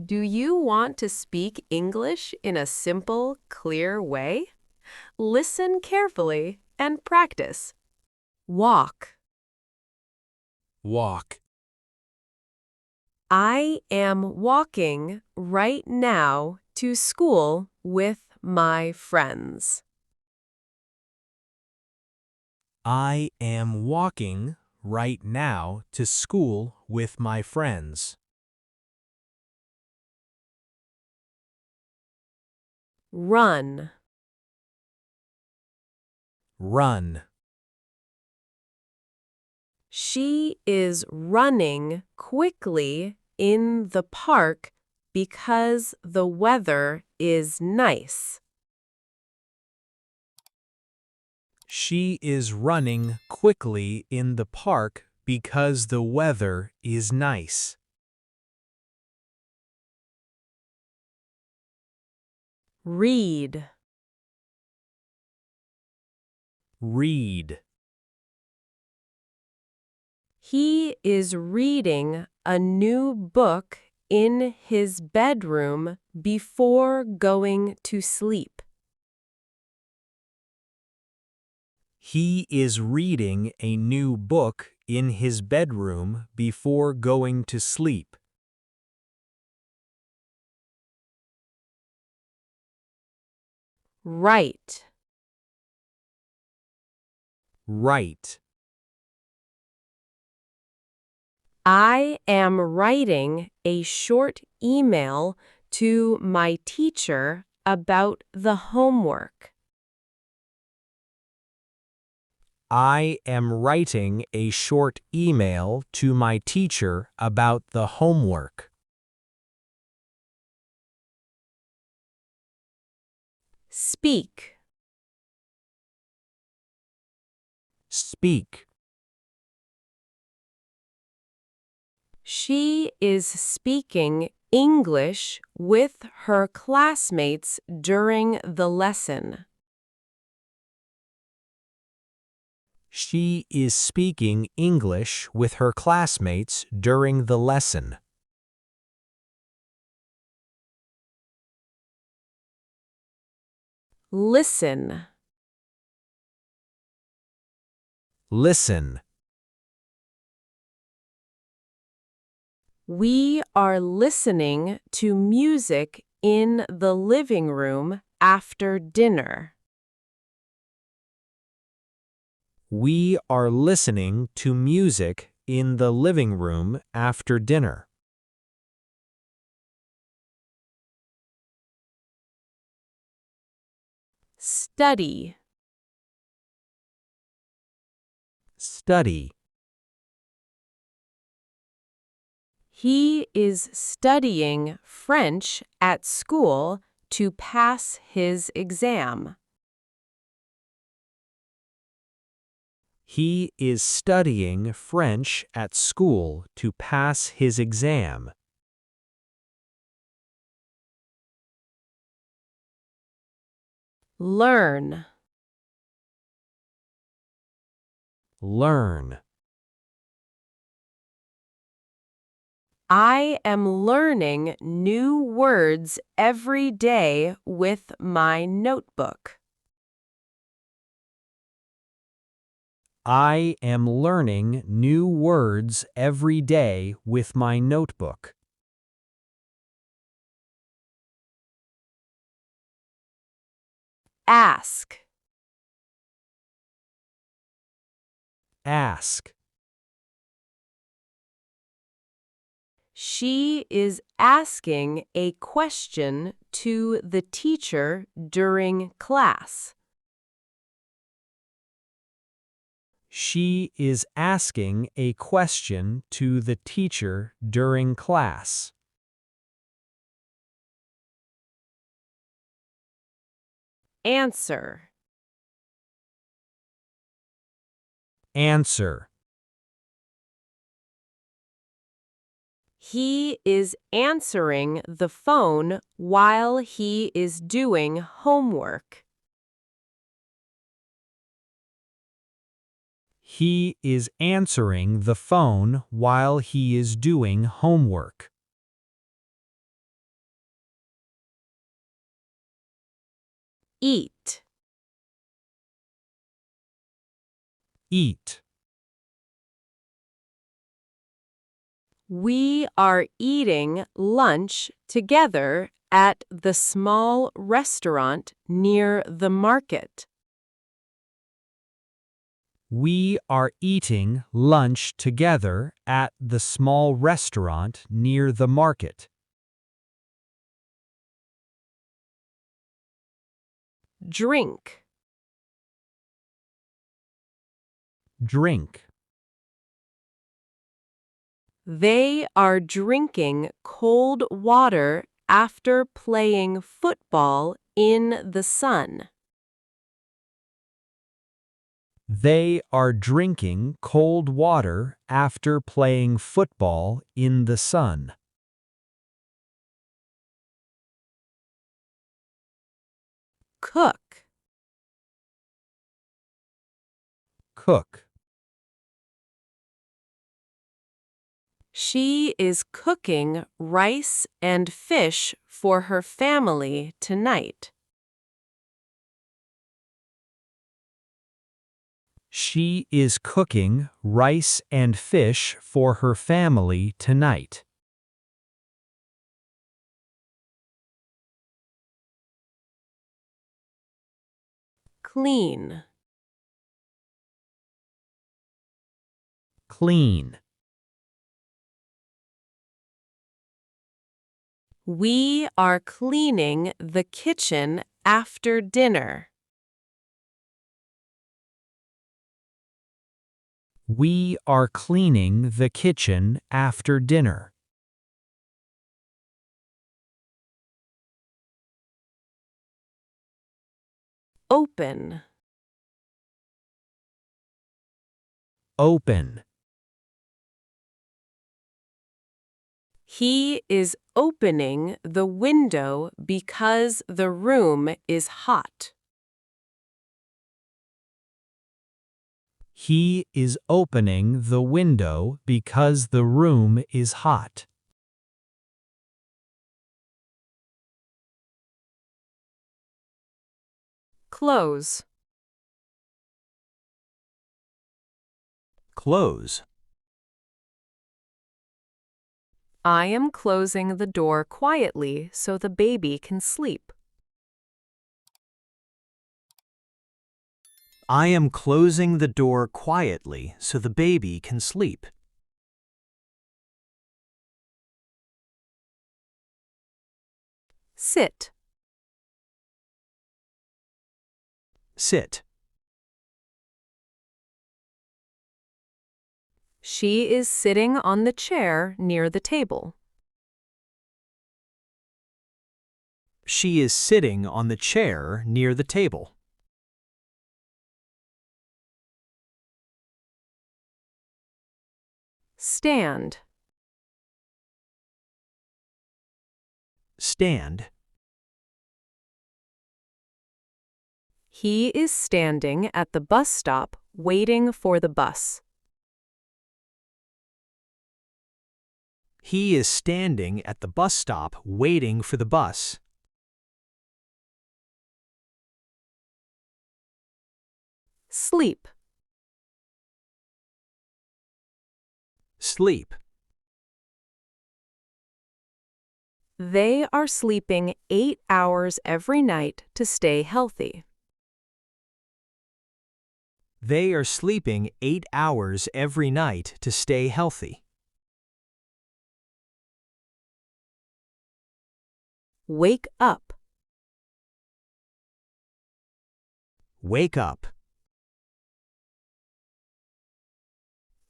Do you want to speak English in a simple, clear way? Listen carefully and practice. Walk. Walk. I am walking right now to school with my friends. I am walking right now to school with my friends. Run. Run. She is running quickly in the park because the weather is nice. She is running quickly in the park because the weather is nice. Read. Read. He is reading a new book in his bedroom before going to sleep. He is reading a new book in his bedroom before going to sleep. Write. Write. I am writing a short email to my teacher about the homework. I am writing a short email to my teacher about the homework. Speak. Speak. She is speaking English with her classmates during the lesson. She is speaking English with her classmates during the lesson. Listen. Listen. We are listening to music in the living room after dinner. We are listening to music in the living room after dinner. Study. Study. He is studying French at school to pass his exam. He is studying French at school to pass his exam. Learn. Learn. I am learning new words every day with my notebook. I am learning new words every day with my notebook. Ask. Ask. She is asking a question to the teacher during class. She is asking a question to the teacher during class. Answer. Answer. He is answering the phone while he is doing homework. He is answering the phone while he is doing homework. Eat. Eat. We are eating lunch together at the small restaurant near the market. We are eating lunch together at the small restaurant near the market. Drink. Drink. They are drinking cold water after playing football in the sun. They are drinking cold water after playing football in the sun. Cook. Cook. She is cooking rice and fish for her family tonight. She is cooking rice and fish for her family tonight. Clean. Clean. We are cleaning the kitchen after dinner. We are cleaning the kitchen after dinner. Open. Open. He is opening the window because the room is hot. He is opening the window because the room is hot. Close. Close. I am closing the door quietly so the baby can sleep. I am closing the door quietly so the baby can sleep. Sit. Sit. She is sitting on the chair near the table. She is sitting on the chair near the table. Stand. Stand. He is standing at the bus stop waiting for the bus. He is standing at the bus stop waiting for the bus. Sleep. Sleep. They are sleeping 8 hours every night to stay healthy. They are sleeping 8 hours every night to stay healthy. Wake up. Wake up.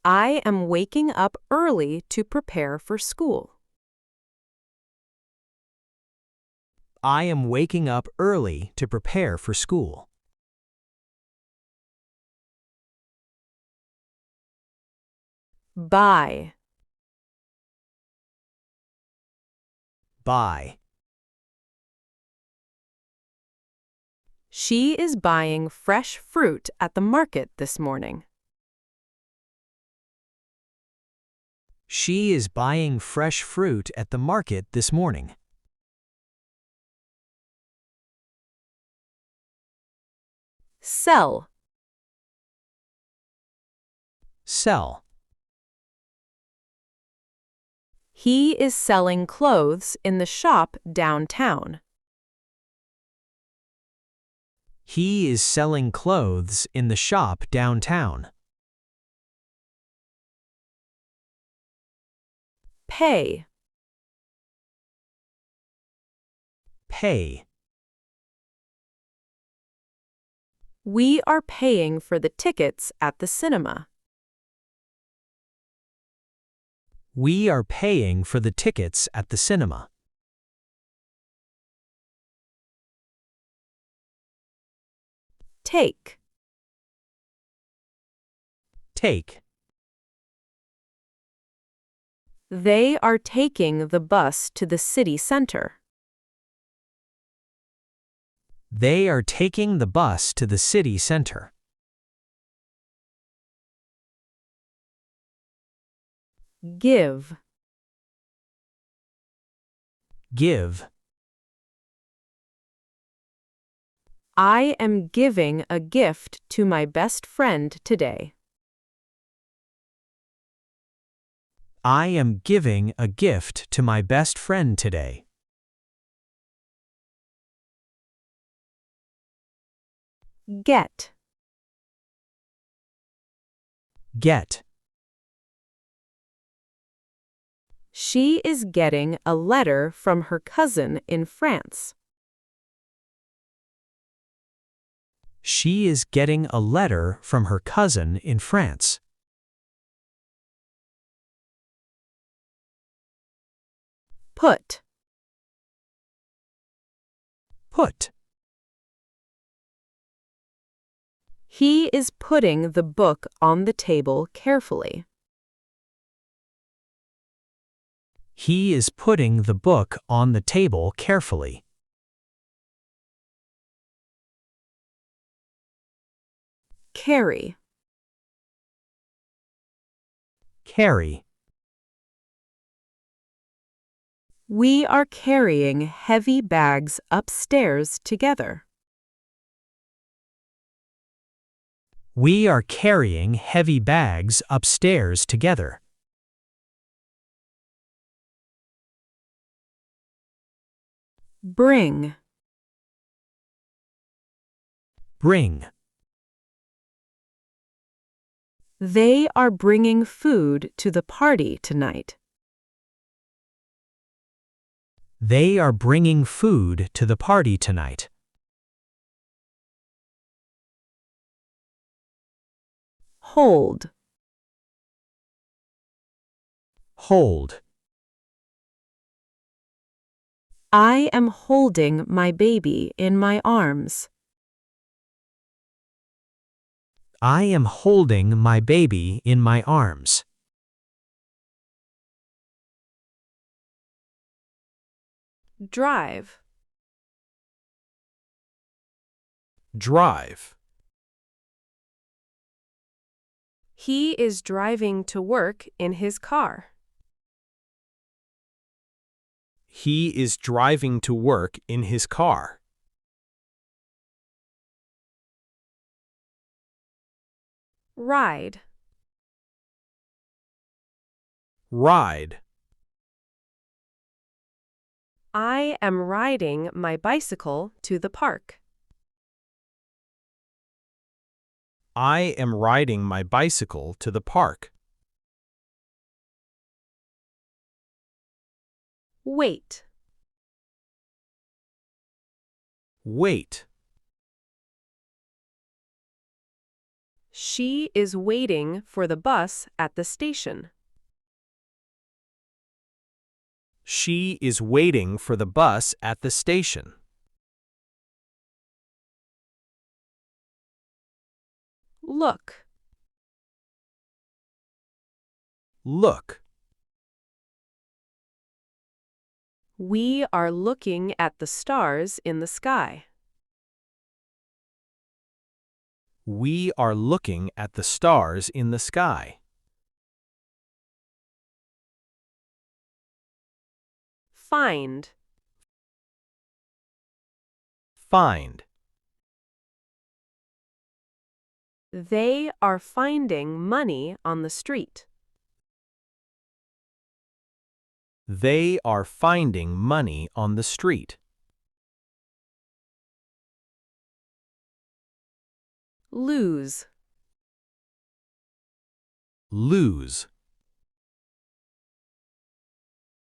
I am waking up early to prepare for school. I am waking up early to prepare for school. Buy. Buy. She is buying fresh fruit at the market this morning. She is buying fresh fruit at the market this morning. Sell. Sell. He is selling clothes in the shop downtown. He is selling clothes in the shop downtown. Pay. Pay. We are paying for the tickets at the cinema. We are paying for the tickets at the cinema. Take. Take. They are taking the bus to the city center. They are taking the bus to the city center. Give. Give. I am giving a gift to my best friend today. I am giving a gift to my best friend today. Get. Get. She is getting a letter from her cousin in France. She is getting a letter from her cousin in France. Put. Put. He is putting the book on the table carefully. He is putting the book on the table carefully. Carry. Carry. We are carrying heavy bags upstairs together. We are carrying heavy bags upstairs together. Bring. Bring. They are bringing food to the party tonight. They are bringing food to the party tonight. Hold. Hold. I am holding my baby in my arms. I am holding my baby in my arms. Drive. Drive. He is driving to work in his car. He is driving to work in his car. Ride. Ride. I am riding my bicycle to the park. I am riding my bicycle to the park. Wait. Wait. She is waiting for the bus at the station. She is waiting for the bus at the station. Look. Look. We are looking at the stars in the sky. We are looking at the stars in the sky. Find. Find. They are finding money on the street. They are finding money on the street. Lose. Lose.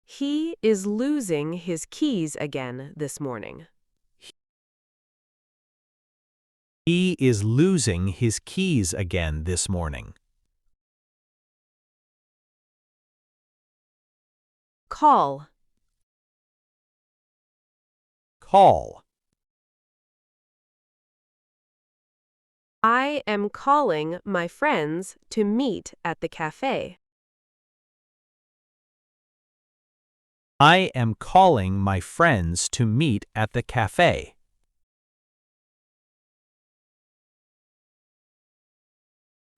He is losing his keys again this morning. He is losing his keys again this morning. Call. Call. I am calling my friends to meet at the cafe. I am calling my friends to meet at the cafe.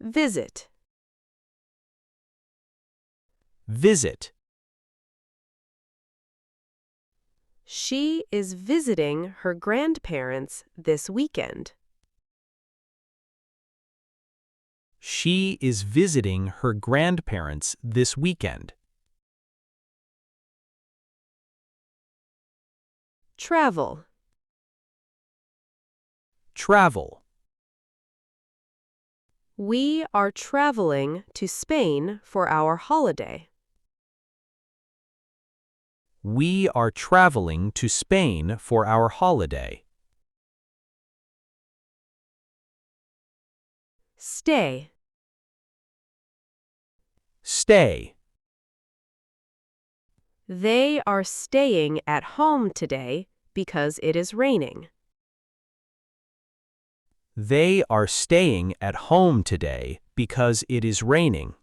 Visit. Visit. She is visiting her grandparents this weekend. She is visiting her grandparents this weekend. Travel. Travel. We are traveling to Spain for our holiday. We are traveling to Spain for our holiday. Stay. Stay. They are staying at home today because it is raining. They are staying at home today because it is raining.